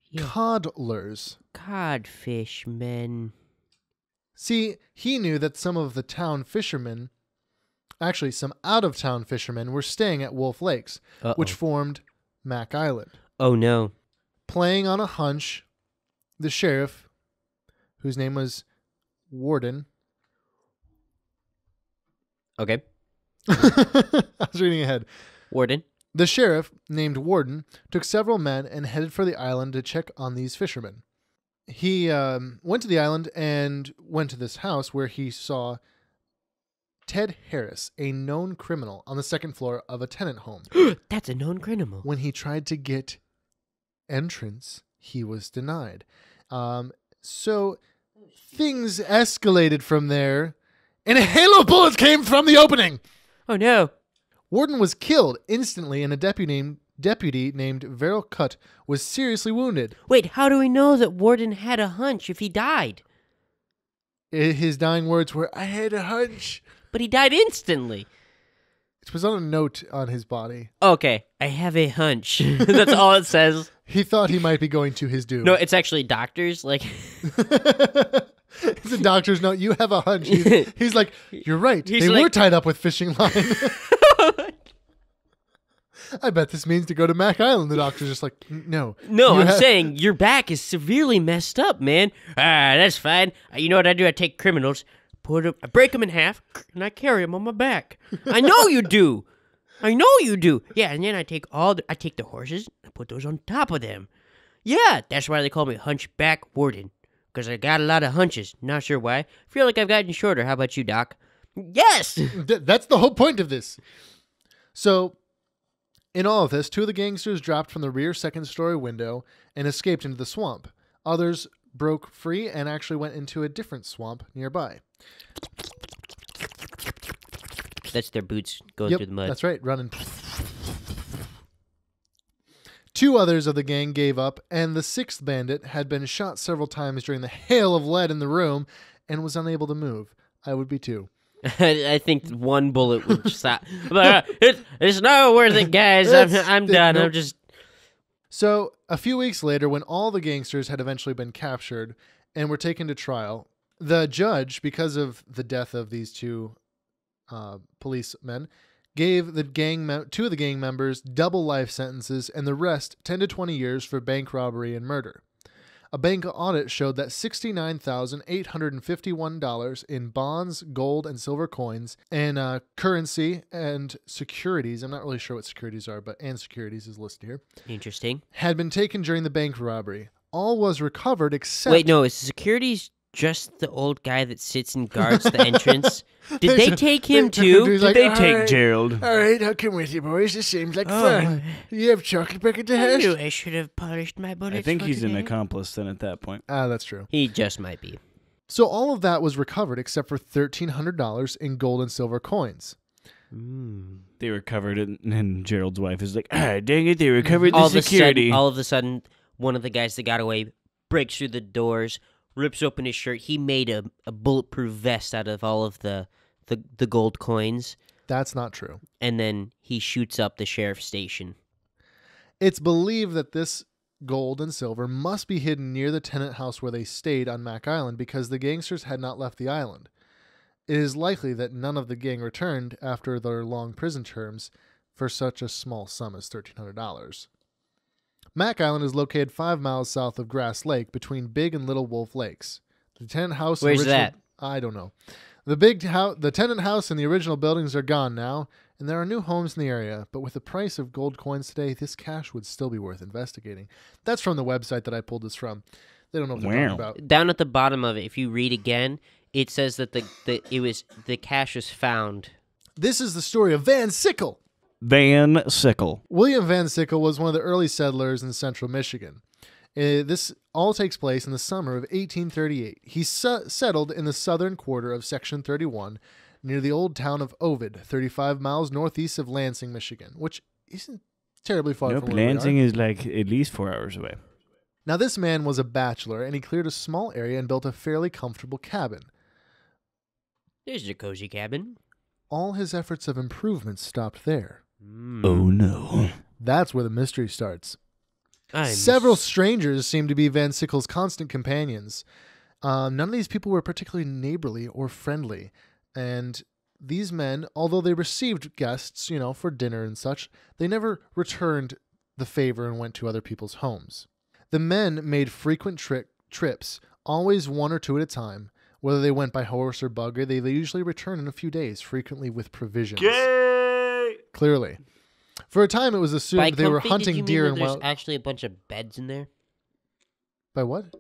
Yeah. coddlers. Codfish men. See, he knew that some of the town fishermen, actually some out-of-town fishermen, were staying at Wolf Lakes, which formed Mack Island. Oh, no. Playing on a hunch, the sheriff, whose name was Warden. Okay. I was reading ahead. Warden. The sheriff, named Warden, took several men and headed for the island to check on these fishermen. He went to the island and went to this house where he saw Ted Harris, a known criminal, on the second floor of a tenant home. That's a known criminal. When he tried to get entrance, he was denied. So things escalated from there, and a hail of bullets came from the opening. Oh, no. Warden was killed instantly, and a deputy named Verrill Cutt was seriously wounded. Wait, how do we know that Warden had a hunch if he died? His dying words were, "I had a hunch." But he died instantly. It was on a note on his body. Okay, I have a hunch. That's all it says. He thought he might be going to his doom. No, it's actually doctors. Like, it's a doctor's note. You have a hunch. He's like, you're right. They were tied up with fishing line. I bet this means to go to Mack Island. The doctor's just like, no. No, I'm saying your back is severely messed up, man. That's fine. You know what I do? I take criminals, I break them in half, and I carry them on my back. I know you do. I know you do. Yeah, and then I take the horses and put those on top of them. Yeah, that's why they call me Hunchback Warden, because I got a lot of hunches. Not sure why. Feel like I've gotten shorter. How about you, Doc? Yes! That's the whole point of this. So, in all of this, 2 of the gangsters dropped from the rear second-story window and escaped into the swamp. Others broke free and actually went into a different swamp nearby. That's their boots going through the mud. That's right, running. 2 others of the gang gave up, and the 6th bandit had been shot several times during the hail of lead in the room and was unable to move. I would be too. I think 1 bullet would stop. It's not worth it, guys. I'm done. Nope. I'm just... So, a few weeks later, when all the gangsters had eventually been captured and were taken to trial, the judge, because of the death of these 2 policemen, gave the 2 of the gang members double life sentences and the rest 10 to 20 years for bank robbery and murder. A bank audit showed that $69,851 in bonds, gold, and silver coins, and currency and securities, I'm not really sure what securities are, and securities is listed here, Interesting. had been taken during the bank robbery. All was recovered except... Wait, no, is securities just the old guy that sits and guards the entrance? Did they take him too? He's Did like, they "All take right, Gerald? All right, I'll come with you, boys. This seems like fun. You have chocolate back at the I house?" knew I should have polished my bullets. I think for he's an today. accomplice then at that point. That's true. He just might be. So all of that was recovered except for $1,300 in gold and silver coins. They recovered it, and Gerald's wife is like, dang it, they recovered all the security. All of a sudden, one of the guys that got away breaks through the doors, rips open his shirt. He made a bulletproof vest out of all of the gold coins. That's not true. And then he shoots up the sheriff's station. It's believed that this gold and silver must be hidden near the tenant house where they stayed on Mack Island because the gangsters had not left the island. It is likely that none of the gang returned after their long prison terms for such a small sum as $1,300. Mack Island is located 5 miles south of Grass Lake between Big and Little Wolf Lakes. The tenant house... Where's that? I don't know. The tenant house and the original buildings are gone now, and there are new homes in the area, but with the price of gold coins today, this cash would still be worth investigating. That's from the website that I pulled this from. They don't know what they're talking about. Down at the bottom of it, if you read again, it says that the cash was found. This is the story of Van Sickle. Van Sickle. William Van Sickle was one of the early settlers in central Michigan. This all takes place in the summer of 1838. He settled in the southern quarter of Section 31 near the old town of Ovid, 35 miles northeast of Lansing, Michigan, which isn't terribly far Nope, from where Lansing we are. is like at least 4 hours away. Now, this man was a bachelor, and he cleared a small area and built a fairly comfortable cabin. There's a cozy cabin. All his efforts of improvement stopped there. Oh no. That's where the mystery starts. Several strangers seem to be Van Sickle's constant companions. None of these people were particularly neighborly or friendly. And these men, although they received guests, for dinner and such, they never returned the favor and went to other people's homes. The men made frequent trips, always one or two at a time. Whether they went by horse or buggy, they usually returned in a few days, frequently with provisions. Gay! Clearly. For a time, it was assumed they were hunting deer and wild... There's actually a bunch of beds in there? By what?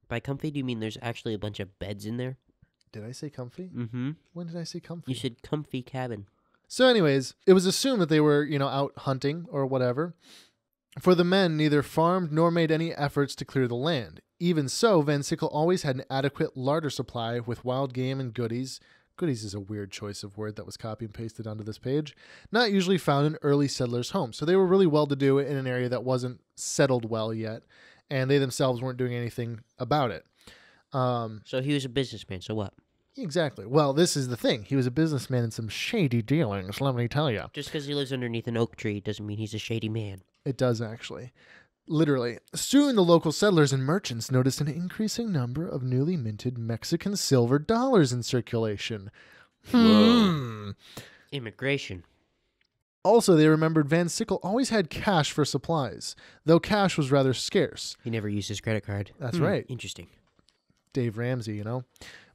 By comfy, do you mean there's actually a bunch of beds in there? Did I say comfy? Mm-hmm. When did I say comfy? You said comfy cabin. So anyways, it was assumed that they were, out hunting or whatever. For the men, neither farmed nor made any efforts to clear the land. Even so, Van Sickle always had an adequate larder supply with wild game and goodies. Goodies is a weird choice of word that was copy and pasted onto this page. Not usually found in early settlers' homes. So they were really well-to-do in an area that wasn't settled well yet, and they themselves weren't doing anything about it. So he was a businessman, so what? Exactly. Well, this is the thing. He was a businessman in some shady dealings, let me tell you. Just because he lives underneath an oak tree doesn't mean he's a shady man. It does, actually. Literally. Soon the local settlers and merchants noticed an increasing number of newly minted Mexican silver dollars in circulation. Whoa. Immigration. Also, they remembered Van Sickle always had cash for supplies, though cash was rather scarce. He never used his credit card. That's right. Interesting. Dave Ramsey,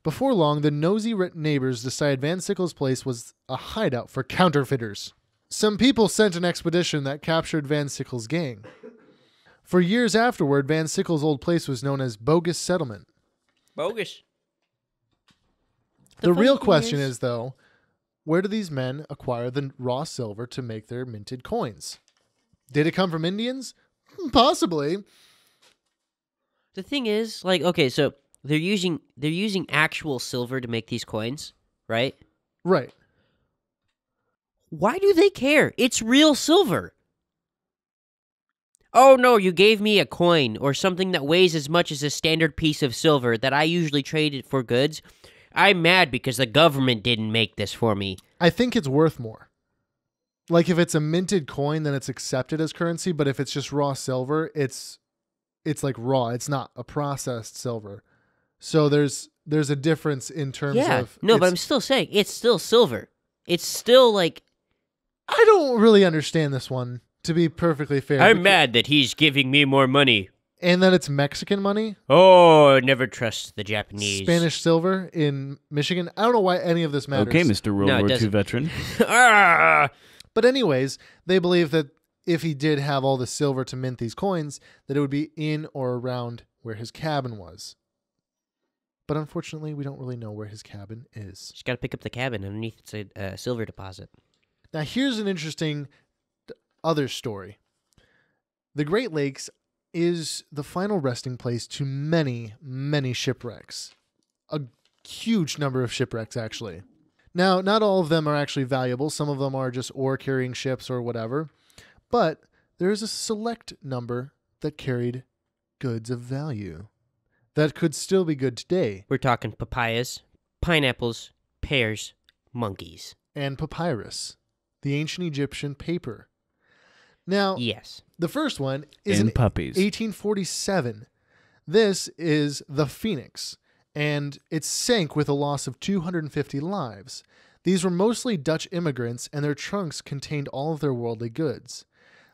Before long, the nosy neighbors decided Van Sickle's place was a hideout for counterfeiters. Some people sent an expedition that captured Van Sickle's gang. For years afterward, Van Sickle's old place was known as Bogus Settlement. Bogus. The real question is, though, where do these men acquire the raw silver to make their minted coins? Did it come from Indians? Possibly. The thing is, okay, so they're using actual silver to make these coins, right? Right. Why do they care? It's real silver. Oh no, you gave me a coin or something that weighs as much as a standard piece of silver that I usually trade it for goods. I'm mad because the government didn't make this for me. I think it's worth more. Like if it's a minted coin, then it's accepted as currency, but if it's just raw silver, it's like raw. It's not a processed silver. So there's a difference in terms of... No, but I'm still saying it's still silver. It's still like... I don't really understand this one, to be perfectly fair. I'm mad that he's giving me more money. And that it's Mexican money? Oh, never trust the Japanese. Spanish silver in Michigan? I don't know why any of this matters. Okay, Mr. World War II veteran. But anyways, they believe that if he did have all the silver to mint these coins, that it would be in or around where his cabin was. But unfortunately, we don't really know where his cabin is. Just got to pick up the cabin. Underneath it's a silver deposit. Now, here's an interesting other story. The Great Lakes is the final resting place to many, many shipwrecks. A huge number of shipwrecks, actually. Now, not all of them are actually valuable. Some of them are just ore-carrying ships or whatever. But there is a select number that carried goods of value that could still be good today. We're talking papayas, pineapples, pears, monkeys. And papyrus, the ancient Egyptian paper. Now, yes, the first one is and in puppies. 1847. This is the Phoenix, and it sank with a loss of 250 lives. These were mostly Dutch immigrants, and their trunks contained all of their worldly goods.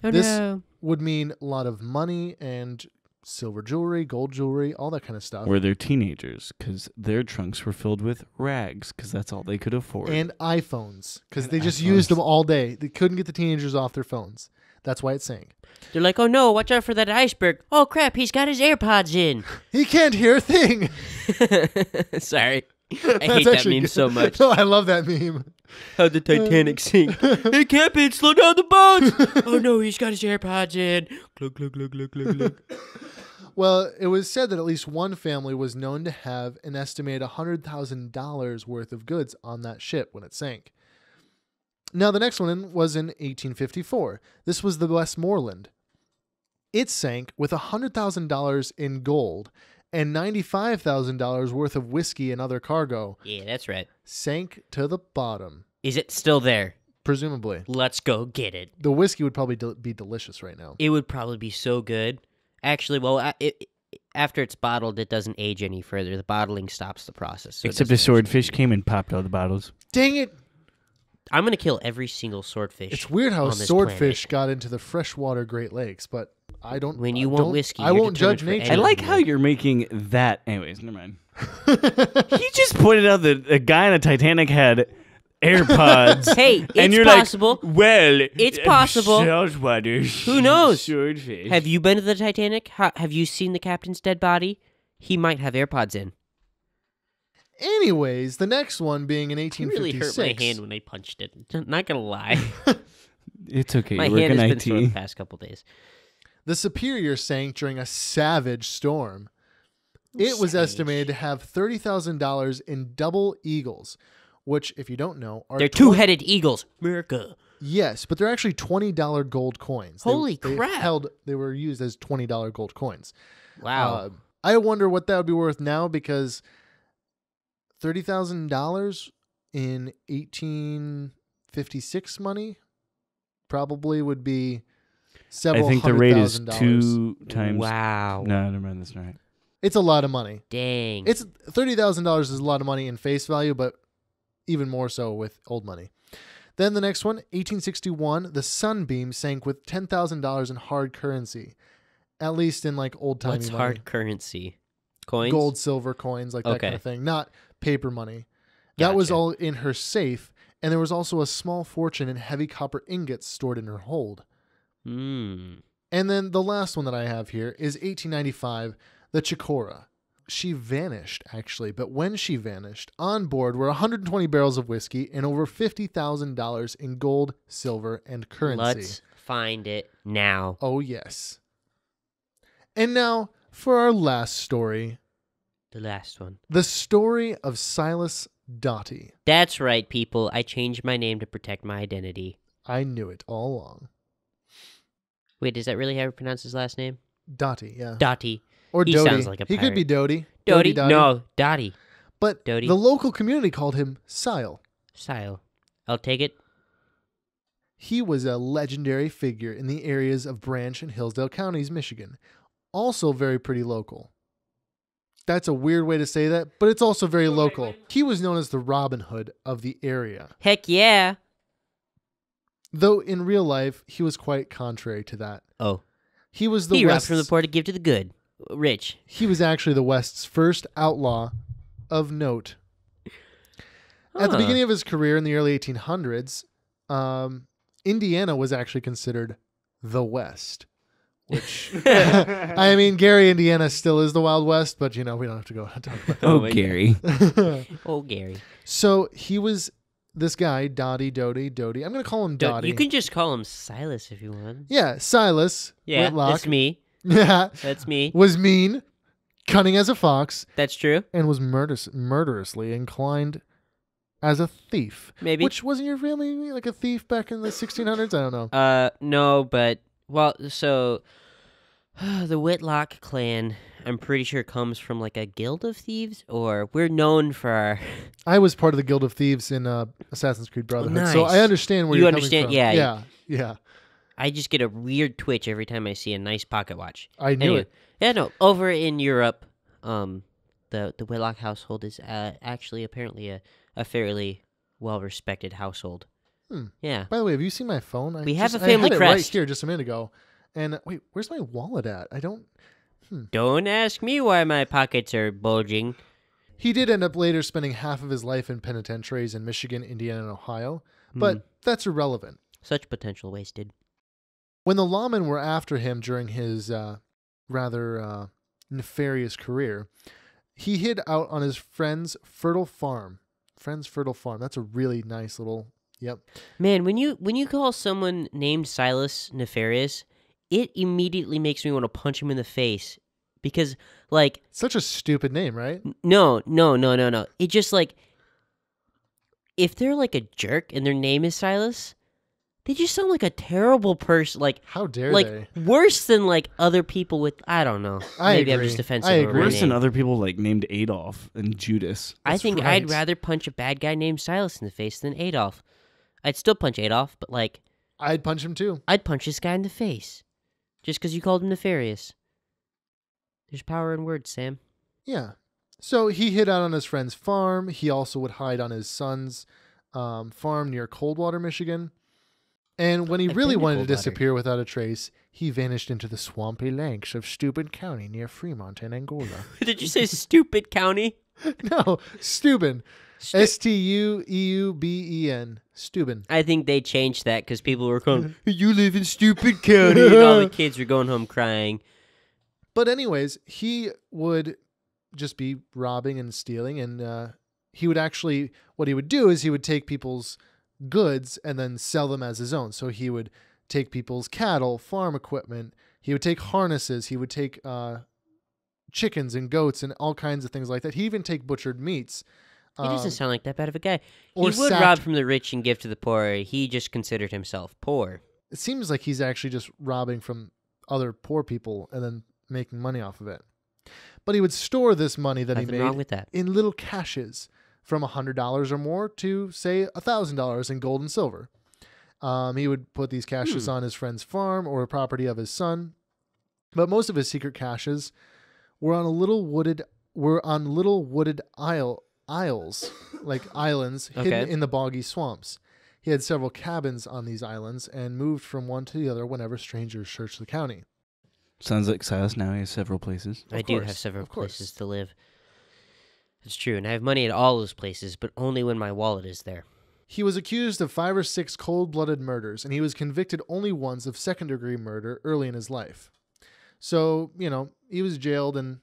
This would mean a lot of money and silver jewelry, gold jewelry, all that kind of stuff. Were they teenagers? Because their trunks were filled with rags, because that's all they could afford. And iPhones, because they just used them all day. They couldn't get the teenagers off their phones. That's why it sank. They're like, oh no, watch out for that iceberg. Oh crap, he's got his AirPods in. He can't hear a thing. Sorry. I hate that meme good. So much. No, I love that meme. How'd the Titanic sink? Hey, Captain, slow down the boat. Oh no, he's got his AirPods in. Glug, glug, glug, glug, glug, glug. Well, it was said that at least one family was known to have an estimated $100,000 worth of goods on that ship when it sank. Now, the next one was in 1854. This was the Westmoreland. It sank with $100,000 in gold and $95,000 worth of whiskey and other cargo. Yeah, that's right. Sank to the bottom. Is it still there? Presumably. Let's go get it. The whiskey would probably be delicious right now. It would probably be so good. Actually, well, after it's bottled, it doesn't age any further. The bottling stops the process. So Except the swordfish came and popped out of the bottles. Dang it! I'm gonna kill every single swordfish. It's weird how on this swordfish planet. got into the freshwater Great Lakes, but I don't. When you I want don't- whiskey, I you're won't judge determined for nature. I like anything. how you're making that. Anyways, never mind. He just pointed out that a guy on the Titanic had AirPods. Hey, it's and you're possible. like, well, It's possible. Saltwater. Who knows? Swordfish. Have you been to the Titanic? Have you seen the captain's dead body? He might have AirPods in. Anyways, the next one being in It really 1856. hurt my hand when I punched it. Not gonna lie. It's okay. My you work hand in has IT. been sore the past couple days. The Superior sank during a savage storm. It was Savage. estimated to have $30,000 in double eagles, which, if you don't know, are They're two-headed eagles. America. Yes, but they're actually $20 gold coins. Holy crap. They were used as $20 gold coins. Wow. I wonder what that would be worth now, because $30,000 in 1856 money probably would be I several think the hundred rate is thousand dollars. 2 times. Wow. No, never mind. That's not right. It's a lot of money. Dang. It's $30,000 is a lot of money in face value, but even more so with old money. Then the next one, 1861, the Sunbeam sank with $10,000 in hard currency, at least in like old timey What's money. hard currency? Coins? Gold, silver coins, like that Okay. kind of thing, not paper money. That was Gotcha. all in her safe, and there was also a small fortune in heavy copper ingots stored in her hold. Hmm. And then the last one that I have here is 1895, the Chicora. She vanished, actually, but when she vanished, on board were 120 barrels of whiskey and over $50,000 in gold, silver, and currency. Let's find it now. Oh, yes. And now for our last story, The last one. the story of Silas Doughty. That's right, people. I changed my name to protect my identity. I knew it all along. Wait, is that really how you pronounce his last name? Doughty, yeah. Dottie. Or He Doty. sounds like a He could be pirate. Doty. Doty? No, Dottie. But Doty. the local community called him Sile. Sile. I'll take it. He was a legendary figure in the areas of Branch and Hillsdale counties, Michigan. Also very pretty local. That's a weird way to say that, but it's also very local. He was known as the Robin Hood of the area. Heck yeah. Though in real life, he was quite contrary to that. Oh. He was the He robbed West's, from the poor to give to the good. Rich. He was actually the West's first outlaw of note. At the Huh. beginning of his career in the early 1800s, Indiana was actually considered the West. Which, I mean, Gary, Indiana still is the Wild West, but, we don't have to go and talk about Oh, my Gary. that. Oh, Gary. So he was this guy, Doty. I'm going to call him Dotty. You can just call him Silas if you want. Yeah, Silas Yeah, Whitlock. that's me. Yeah, That's me. was mean, cunning as a fox, That's true. and was murderously inclined as a thief. Maybe. Which, wasn't your family like a thief back in the 1600s? I don't know. No, but so the Whitlock clan, I'm pretty sure comes from like a guild of thieves, or we're known for our. I was part of the Guild of Thieves in Assassin's Creed Brotherhood, so nice. I understand where You you're understand- coming from. yeah. Yeah. I just get a weird twitch every time I see a nice pocket watch. I knew Anyway, it. Yeah, no. Over in Europe, the Whitlock household is actually apparently a fairly well respected household. Yeah. By the way, have you seen my phone? We have a I family had it right crest. here just a minute ago. And wait, where's my wallet at? I don't. Don't ask me why my pockets are bulging. He did end up later spending half of his life in penitentiaries in Michigan, Indiana, and Ohio, but that's irrelevant. Such potential wasted. When the lawmen were after him during his rather nefarious career, he hid out on his friend's fertile farm. That's a really nice little. Yep. Man, when you call someone named Silas nefarious, it immediately makes me want to punch him in the face. Because, like, Such a stupid name, right? no. It just, like, if they're, like, a jerk and their name is Silas, they just sound like a terrible person. Like, How dare like they? worse than, like, other people with, I don't know. I Maybe I'm agree. just defensive I over agree. my Worse than name. other people like named Adolf and Judas. I That's think right. I'd rather punch a bad guy named Silas in the face than Adolf. I'd still punch Adolf, but, like, I'd punch him too. I'd punch this guy in the face. Just because you called him nefarious. There's power in words, Sam. Yeah. So he hid out on his friend's farm. He also would hide on his son's farm near Coldwater, Michigan. And when he I've really been to wanted to Coldwater. disappear without a trace, he vanished into the swampy lakes of Steuben County near Fremont in Angola. Did you say stupid county? No, Steuben. Steuben. Steuben. I think they changed that because people were going, "You live in stupid county," and all the kids were going home crying. But anyways, he would just be robbing and stealing, and he would actually, what he would do is he would take people's goods and then sell them as his own. So he would take people's cattle, farm equipment. He would take harnesses. He would take chickens and goats and all kinds of things like that. He even take butchered meats. He doesn't sound like that bad of a guy. He or would sacked- rob from the rich and give to the poor. He just considered himself poor. It seems like he's actually just robbing from other poor people and then making money off of it. But he would store this money that Nothing he wrong made with that. in little caches from $100 or more to, say, $1,000 in gold and silver. He would put these caches on his friend's farm or property of his son. But most of his secret caches were on little wooded isles, like islands hidden Okay. in the boggy swamps. He had several cabins on these islands and moved from one to the other whenever strangers searched the county. Sounds like Silas now has several places. I do have course, several of course. places to live. It's true, and I have money at all those places, but only when my wallet is there. He was accused of 5 or 6 cold-blooded murders, and he was convicted only once of second-degree murder early in his life. So, he was jailed and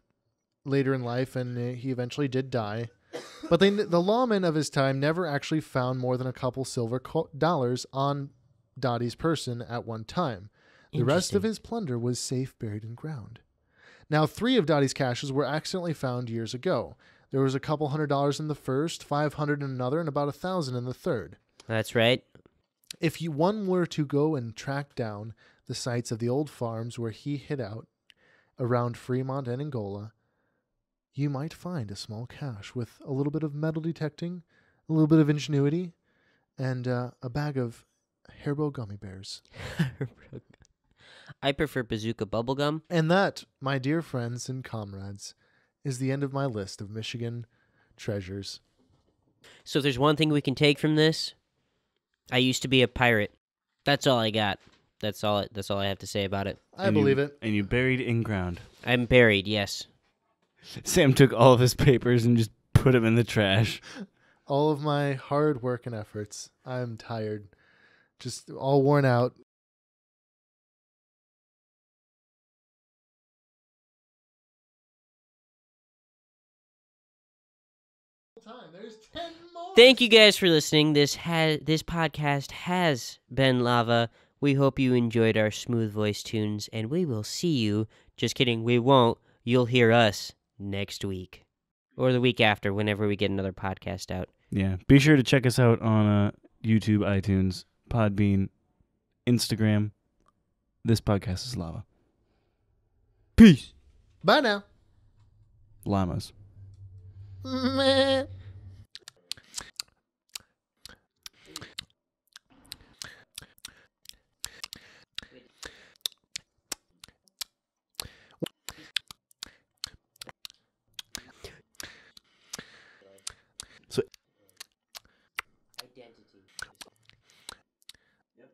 later in life, and he eventually did die. But the lawmen of his time never actually found more than a couple silver dollars on Dottie's person at one time. The rest of Interesting. his plunder was safe buried in ground. Now, 3 of Dottie's caches were accidentally found years ago. There was a couple $100 in the first, $500 in another, and about $1,000 in the third. That's right. If one were to go and track down the sites of the old farms where he hid out around Fremont and Angola, you might find a small cache with a little bit of metal detecting, a little bit of ingenuity, and a bag of Haribo gummy bears. I prefer bazooka bubblegum. And that, my dear friends and comrades, is the end of my list of Michigan treasures. So if there's one thing we can take from this, I used to be a pirate. That's all I got. That's all I have to say about it. I believe it. And you buried in ground. I'm buried, yes. Sam took all of his papers and just put them in the trash. All of my hard work and efforts. I'm tired. Just all worn out. There's 10 more. Thank you guys for listening. This podcast has been Lava. We hope you enjoyed our smooth voice tunes, and we will see you. Just kidding, we won't. You'll hear us next week. Or the week after, whenever we get another podcast out. Yeah. Be sure to check us out on YouTube, iTunes, Podbean, Instagram. This podcast is Lava. Peace. Bye now. Llamas. Meh. Identity. Yep.